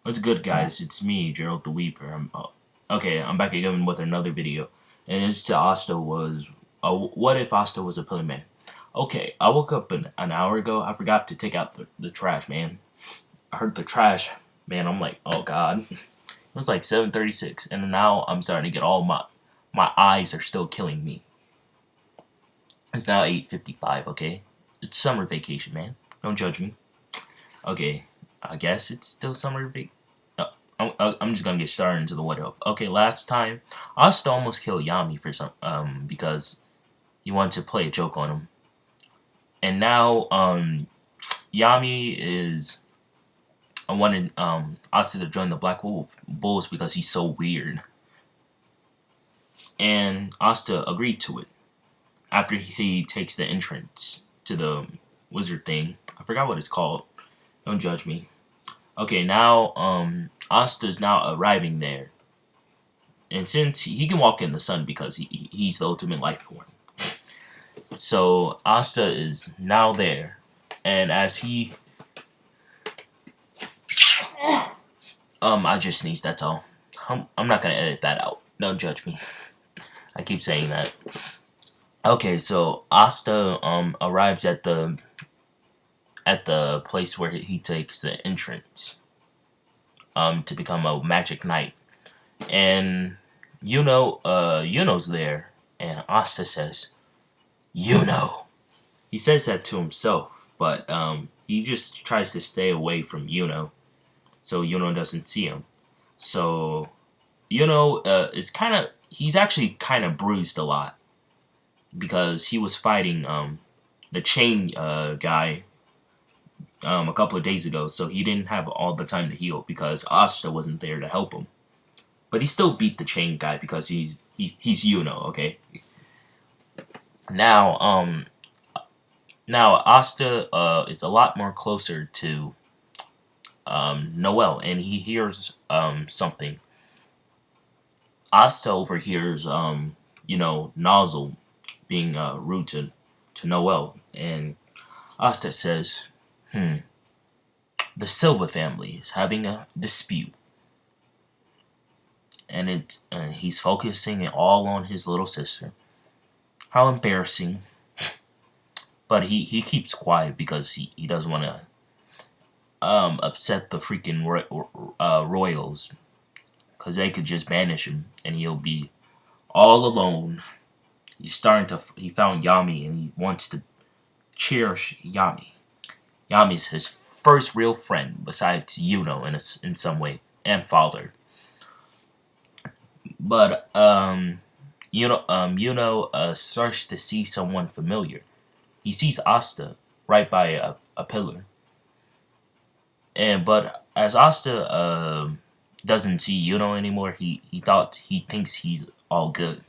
What's good, guys? It's me, Gerald the Weeper. I'm back again with another video, and it's to Asta was, what if Asta was a pillar man? Okay, I woke up an hour ago. I forgot to take out the trash, man. I heard the trash, man. I'm like, oh god. It was like 7:36, and now I'm starting to get all my eyes are still killing me. It's now 8:55. Okay, it's summer vacation, man. Don't judge me. Okay, I guess it's still summer vacation. I'm just gonna get started into the what up. Okay, last time Asta almost killed Yami for some because he wanted to play a joke on him, and now Yami is wanted Asta to join the Bulls because he's so weird, and Asta agreed to it after he takes the entrance to the wizard thing. I forgot what it's called. Don't judge me. Okay, now Asta's now arriving there, and since he can walk in the sun because he's the ultimate life form, so Asta is now there, and as he I just sneezed. That's all. I'm not gonna edit that out. Don't judge me. I keep saying that. Okay, so Asta arrives at the place where he takes the entrance to become a magic knight, and Yuno's there, and Asta says, He says that to himself, but he just tries to stay away from Yuno, so Yuno doesn't see him. So Yuno he's actually kind of bruised a lot because he was fighting the chain guy a couple of days ago, so he didn't have all the time to heal because Asta wasn't there to help him. But he still beat the chain guy because he's okay. Now Asta is a lot more closer to Noelle, and he hears something. Asta overhears Nozzle being rude to Noelle, and Asta says, the Silva family is having a dispute, and he's focusing it all on his little sister. How embarrassing. But he keeps quiet because he doesn't want to upset the freaking royals, because they could just banish him and he'll be all alone. He found Yami, and he wants to cherish Yami. Yami's his first real friend besides Yuno in some way, and father. But Yuno starts to see someone familiar. He sees Asta right by a pillar. But as Asta doesn't see Yuno anymore, he thinks he's all good.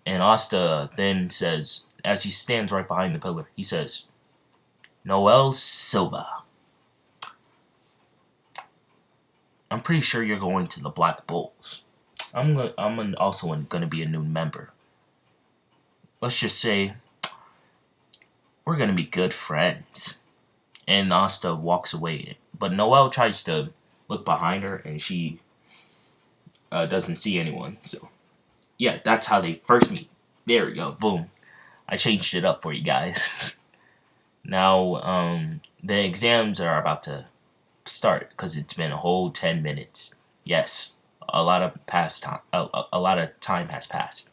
And Asta then says, as he stands right behind the pillar, he says, Noelle Silva, I'm pretty sure you're going to the Black Bulls. I'm also going to be a new member. Let's just say we're going to be good friends. And Asta walks away. But Noelle tries to look behind her, and she doesn't see anyone. So, yeah, that's how they first meet. There we go. Boom. I changed it up for you guys. Now, the exams are about to start because it's been a whole 10 minutes. Yes, a lot of time has passed.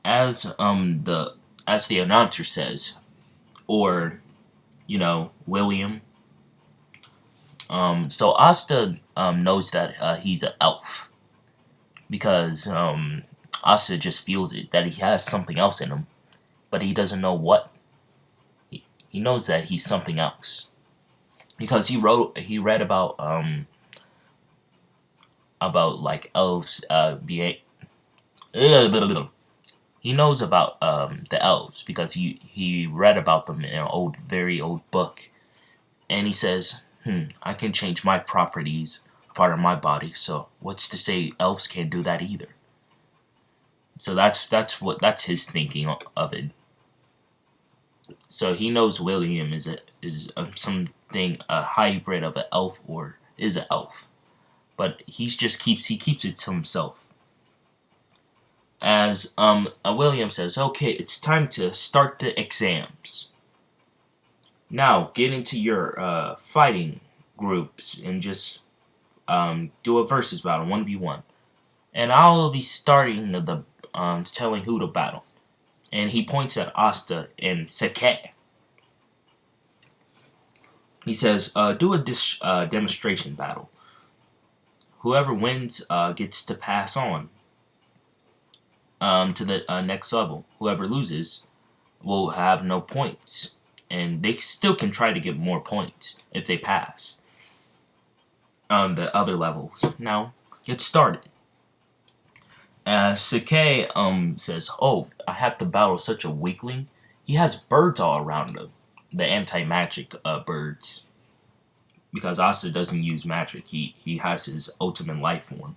As the announcer says, or William. So Asta knows that he's an elf because Asta just feels it that he has something else in him, but he doesn't know what. He knows that he's something else because he read about like elves being. He knows about the elves because he read about them in an very old book, and he says, I can change my properties, part of my body. So what's to say elves can't do that either? So that's his thinking of it. So he knows William is something, a hybrid of an elf, or is an elf. But he keeps it to himself. As William says, okay, it's time to start the exams. Now get into your fighting groups and just do a versus battle, 1v1. And I'll be starting the telling who to battle. And he points at Asta and Seke. He says, do a demonstration battle. Whoever wins gets to pass on to the next level. Whoever loses will have no points. And they still can try to get more points if they pass on the other levels. Now, get started. Sake says, oh, I have to battle such a weakling. He has birds all around him. The anti-magic birds. Because Asta doesn't use magic. He has his ultimate life form.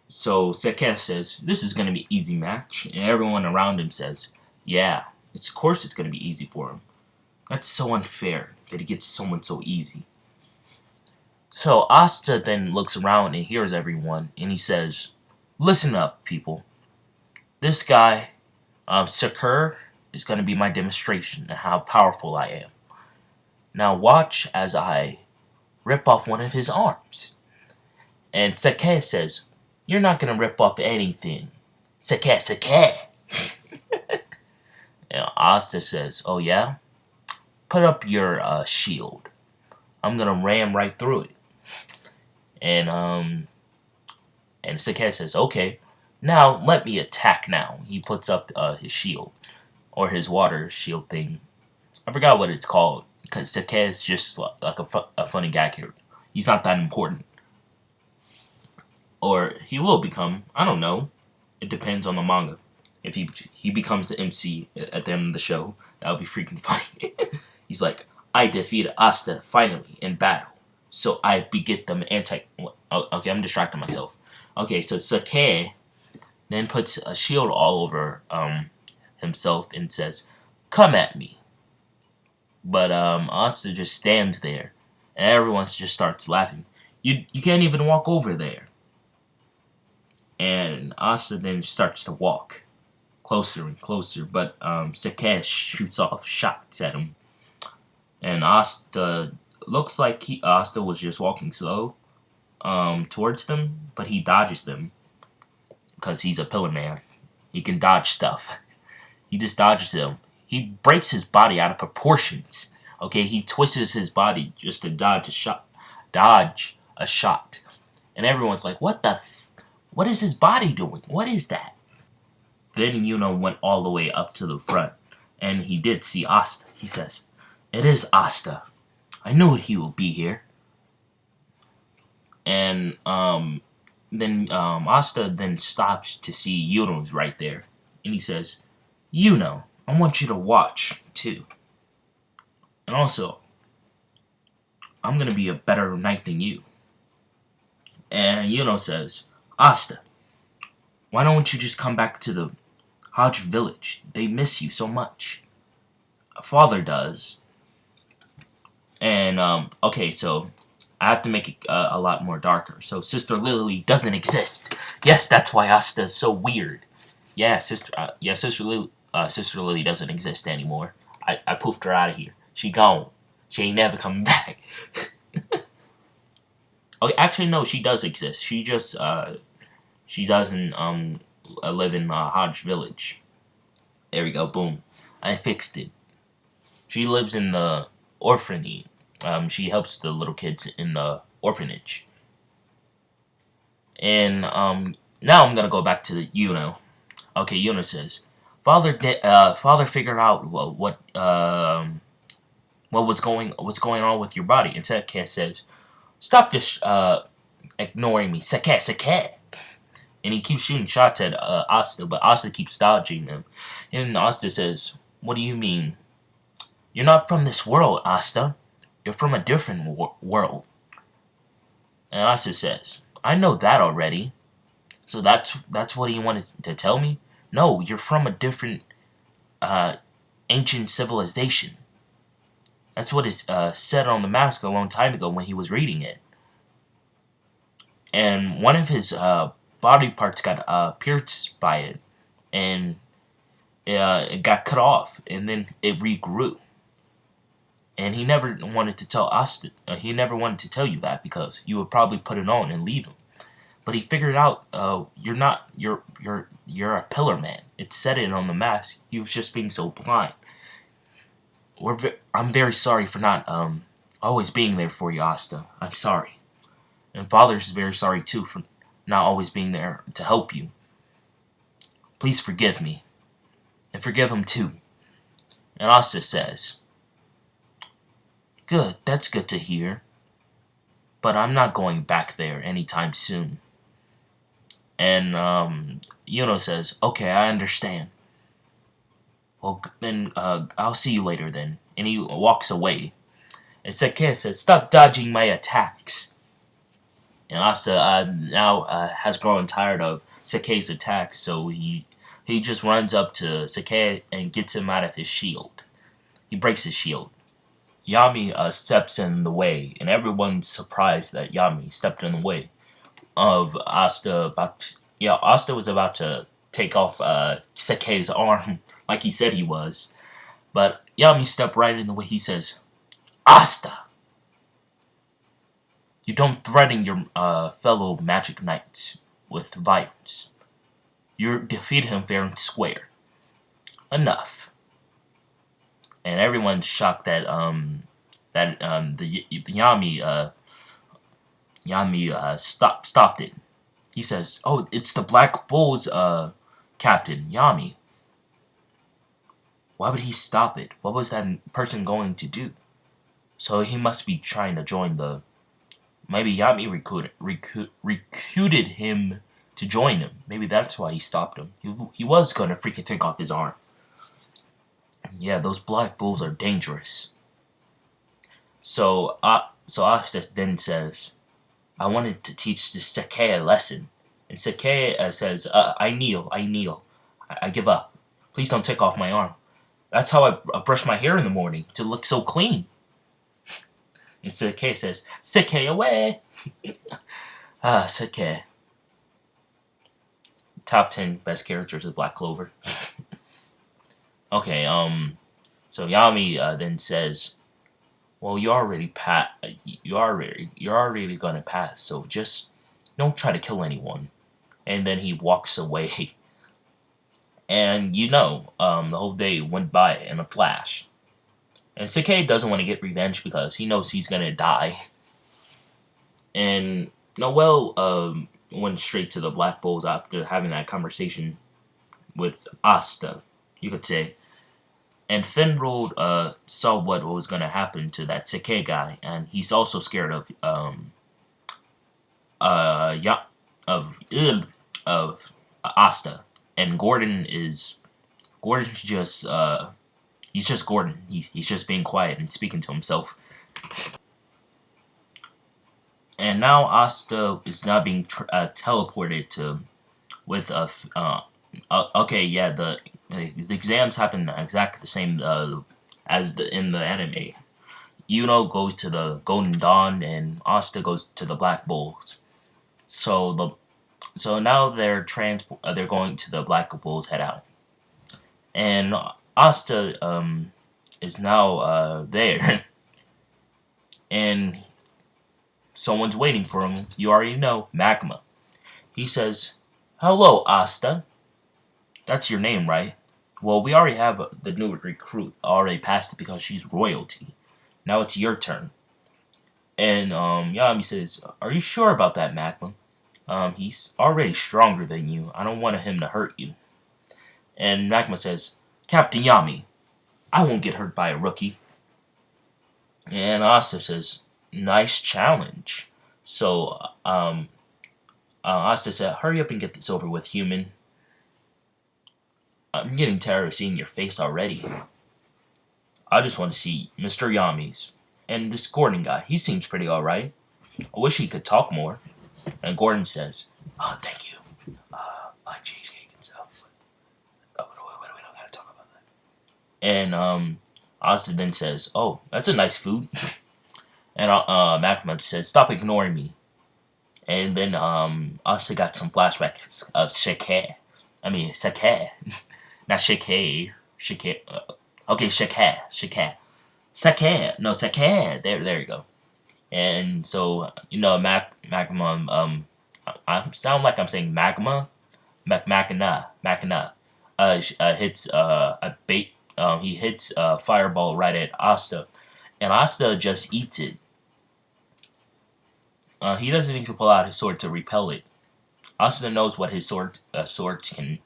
So Seke says, this is going to be an easy match. And everyone around him says, yeah, of course it's going to be easy for him. That's so unfair that he gets someone so easy. So Asta then looks around and hears everyone. And he says, listen up, people. This guy, Sakur, is going to be my demonstration of how powerful I am. Now watch as I rip off one of his arms. And Sake says, you're not going to rip off anything. Sake. And Asta says, oh yeah? Put up your shield. I'm going to ram right through it. And Sake says, okay, now let me attack now. He puts up his shield. Or his water shield thing. I forgot what it's called. Because Sake is just like a funny gag here. He's not that important. Or he will become. I don't know. It depends on the manga. If he becomes the MC at the end of the show, that would be freaking funny. He's like, I defeated Asta finally in battle. So I beget them anti... Oh, okay, I'm distracting myself. Okay, so Sake then puts a shield all over himself and says, come at me. But Asta just stands there, and everyone just starts laughing. You can't even walk over there. And Asta then starts to walk closer and closer, but Sake shoots off shots at him. And Asta looks like Asta was just walking slow towards them, but he dodges them because he's a pillar man. He can dodge stuff. He just dodges them. He breaks his body out of proportions. Okay, he twists his body just to dodge a shot. And everyone's like, what is his body doing? What is that? Then Yuno went all the way up to the front, and he did see Asta. He says, it is Asta. I knew he would be here. And then Asta then stops to see Yuno's right there. And he says, Yuno, I want you to watch, too. And also, I'm going to be a better knight than you. And Yuno says, Asta, why don't you just come back to the Hodge village? They miss you so much. Father does. And, okay, so I have to make it a lot more darker. So Sister Lily doesn't exist. Yes, that's why Asta is so weird. Yeah, Sister Lily doesn't exist anymore. I poofed her out of here. She gone. She ain't never coming back. Oh, actually, no, she does exist. She just, she doesn't, live in, Hodge Village. There we go, boom. I fixed it. She lives in the orphanage. She helps the little kids in the orphanage. And, now I'm gonna go back to the Yuno. Okay, Yuno says, Father figured out what what's going on with your body. And Seke says, stop just ignoring me, Seke. And he keeps shooting shots at Asta, but Asta keeps dodging them. And Asta says, what do you mean? You're not from this world, Asta. You're from a different world. And Asta says, I know that already. So that's what he wanted to tell me? No, you're from a different ancient civilization. That's what is said on the mask a long time ago when he was reading it. And one of his body parts got pierced by it, and it got cut off, and then it regrew. And he never wanted to tell Asta. He never wanted to tell you that because you would probably put it on and leave him. But he figured out you're not you're a pillar man. It said it on the mask. He was just being so blind. I'm very sorry for not always being there for you, Asta. I'm sorry. And Father's very sorry too for not always being there to help you. Please forgive me. And forgive him too. And Asta says, good, that's good to hear. But I'm not going back there anytime soon. And Yuno says, okay, I understand. Well, then I'll see you later then. And he walks away. And Seke says, stop dodging my attacks. And Asta now has grown tired of Seke's attacks, so he just runs up to Seke and gets him out of his shield. He breaks his shield. Yami steps in the way, and everyone's surprised that Yami stepped in the way of Asta. Asta was about to take off Seke's arm like he said he was, but Yami stepped right in the way. He says, Asta! You don't threaten your fellow magic knights with violence. You defeat him fair and square. Enough. And everyone's shocked that the Yami stopped it. He says, "Oh, it's the Black Bulls captain, Yami. Why would he stop it? What was that person going to do? So he must be trying to join the. Maybe Yami recruited him to join him. Maybe that's why he stopped him. He was going to freaking take off his arm. Yeah, those Black Bulls are dangerous." So Asta then says, "I wanted to teach this Seke a lesson." And Seke says, I kneel. I give up. Please don't take off my arm. That's how I brush my hair in the morning, to look so clean." And Seke says, "Seke away." Seke. Top 10 best characters of Black Clover. Okay, so Yami then says, "Well, you're already gonna pass, so just don't try to kill anyone." And then he walks away. And the whole day went by in a flash. And Seke doesn't want to get revenge because he knows he's gonna die. And Noelle went straight to the Black Bulls after having that conversation with Asta, you could say. And Finrold saw what was gonna happen to that Seke guy, and he's also scared of Asta. And Gordon's just he's just Gordon. He's just being quiet and speaking to himself. And now Asta is now being teleported to with okay, yeah, the exams happen exactly the same as in the anime. Yuno goes to the Golden Dawn and Asta goes to the Black Bulls. So now they're going to the Black Bulls headout. And Asta is now there. And someone's waiting for him. You already know, Magma. He says, "Hello, Asta. That's your name, right? Well, we already have the new recruit already passed it because she's royalty. Now it's your turn." And Yami says, "Are you sure about that, Magma? He's already stronger than you. I don't want him to hurt you." And Magma says, "Captain Yami, I won't get hurt by a rookie." And Asta says, "Nice challenge." So Asta said, "Hurry up and get this over with, human. I'm getting tired of seeing your face already. I just want to see Mr. Yami's. And this Gordon guy, he seems pretty alright. I wish he could talk more." And Gordon says, "Oh, thank you. Like cheesecake and stuff. But we don't gotta talk about that." And Asta then says, "Oh, that's a nice food." And Makima says, "Stop ignoring me." And then Asta got some flashbacks of Shake. I mean, Sake. Not Shake. Shake. Okay, Shake. Sake. No, Sake. There you go. And so, Makima, I sound like I'm saying magma. Machina. Hits a bait. He hits a fireball right at Asta. And Asta just eats it. He doesn't need to pull out his sword to repel it. Asta knows what his sword can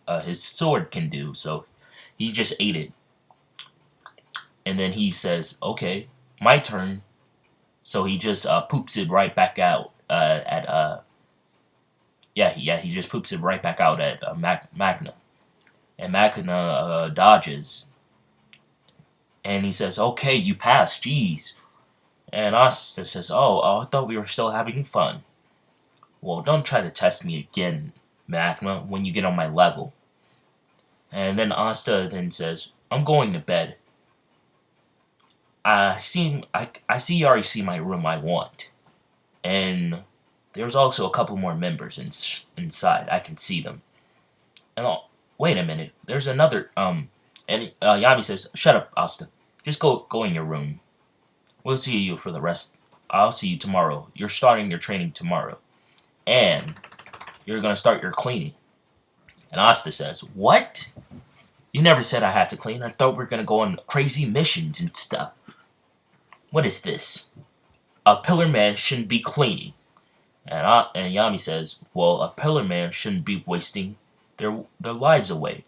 do, so he just ate it. And then he says, "Okay, my turn." So he just poops it right back out he just poops it right back out at Machina. And Machina dodges. And he says, "Okay, you passed, jeez." And Asta says, "Oh, I thought we were still having fun." "Well, don't try to test me again, Machina, when you get on my level." And then Asta then says, "I'm going to bed. I see you already see my room I want. And there's also a couple more members inside. I can see them." And wait a minute, there's another and Yami says, "Shut up, Asta. Just go in your room. We'll see you for the rest. I'll see you tomorrow. You're starting your training tomorrow. And you're gonna start your cleaning." And Asta says, "What? You never said I had to clean. I thought we were gonna go on crazy missions and stuff. What is this? A pillar man shouldn't be cleaning." And Yami says, "Well, a pillar man shouldn't be wasting their lives away.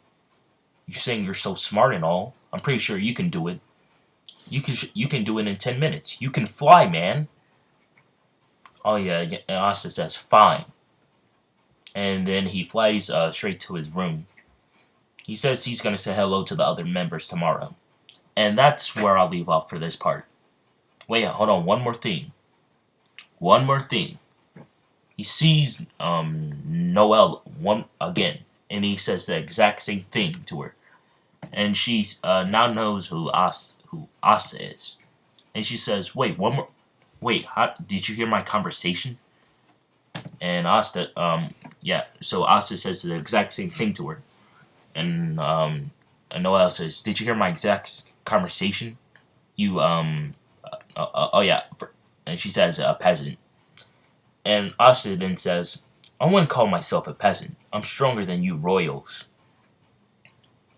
You're saying you're so smart and all. I'm pretty sure you can do it. You can do it in 10 minutes. You can fly, man." Oh yeah, and Asta says, "Fine." And then he flies straight to his room. He says he's going to say hello to the other members tomorrow. And that's where I'll leave off for this part. Wait, hold on, one more thing. He sees Noelle again, and he says the exact same thing to her. And she now knows who Asta is. And she says, "Wait, did you hear my conversation?" And Asta, so Asta says the exact same thing to her. And Noelle says, "Did you hear my exact conversation? You, and she says, "A peasant." And Asta then says, "I wouldn't call myself a peasant. I'm stronger than you royals.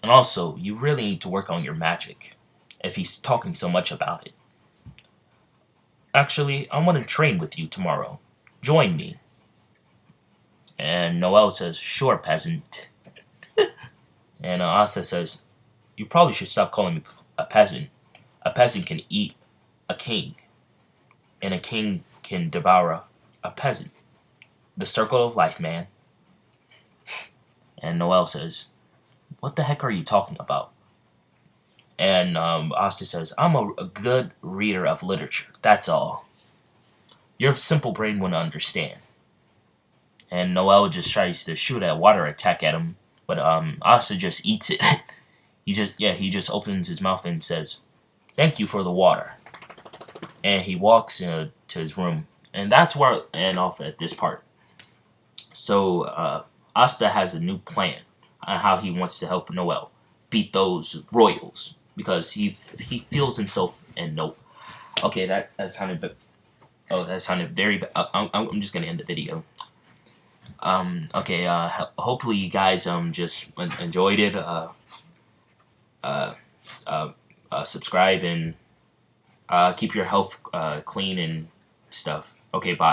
And also, you really need to work on your magic, if he's talking so much about it. Actually, I want to train with you tomorrow. Join me." And Noelle says, "Sure, peasant." And Asta says, "You probably should stop calling me a peasant. A peasant can eat a king, and a king can devour a peasant. The circle of life, man." And Noelle says, "What the heck are you talking about?" And Asta says, "I'm a good reader of literature, that's all. Your simple brain wouldn't understand." And Noelle just tries to shoot a water attack at him, but Asta just eats it. he just opens his mouth and says, "Thank you for the water." And he walks to his room. And that's where I'll end off at this part. So Asta has a new plan on how he wants to help Noelle beat those royals, because he feels himself and no. Okay, that sounded. Oh, that sounded very bad. I'm just gonna end the video. Okay. Hopefully you guys just enjoyed it. Subscribe and keep your health clean and stuff. Okay, bye.